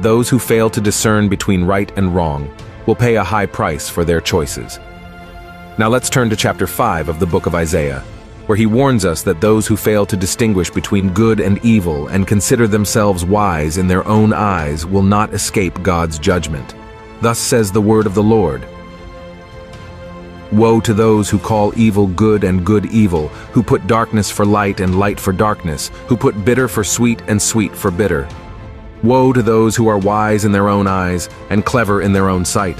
Those who fail to discern between right and wrong will pay a high price for their choices. Now let's turn to chapter 5 of the book of Isaiah, where he warns us that those who fail to distinguish between good and evil and consider themselves wise in their own eyes will not escape God's judgment. Thus says the word of the Lord. Woe to those who call evil good and good evil, who put darkness for light and light for darkness, who put bitter for sweet and sweet for bitter. Woe to those who are wise in their own eyes and clever in their own sight.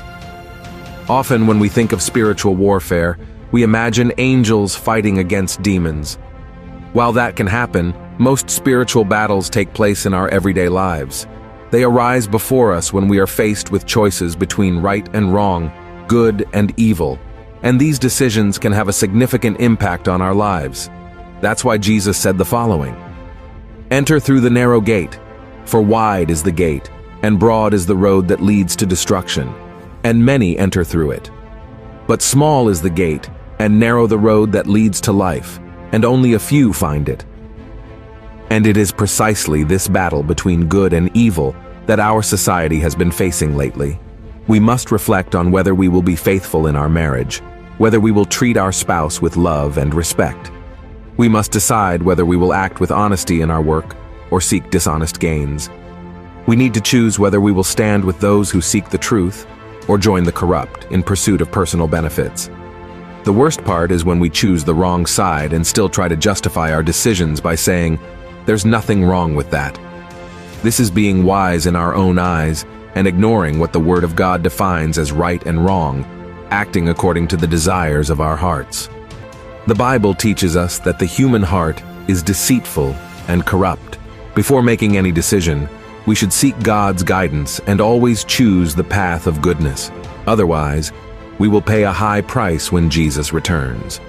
Often when we think of spiritual warfare, we imagine angels fighting against demons. While that can happen, most spiritual battles take place in our everyday lives. They arise before us when we are faced with choices between right and wrong, good and evil, and these decisions can have a significant impact on our lives. That's why Jesus said the following: "Enter through the narrow gate, for wide is the gate, and broad is the road that leads to destruction, and many enter through it. But small is the gate, and narrow the road that leads to life, and only a few find it." And it is precisely this battle between good and evil that our society has been facing lately. We must reflect on whether we will be faithful in our marriage, whether we will treat our spouse with love and respect. We must decide whether we will act with honesty in our work or seek dishonest gains. We need to choose whether we will stand with those who seek the truth or join the corrupt in pursuit of personal benefits. The worst part is when we choose the wrong side and still try to justify our decisions by saying, "There's nothing wrong with that." This is being wise in our own eyes and ignoring what the Word of God defines as right and wrong, acting according to the desires of our hearts. The Bible teaches us that the human heart is deceitful and corrupt. Before making any decision, we should seek God's guidance and always choose the path of goodness. Otherwise, we will pay a high price when Jesus returns.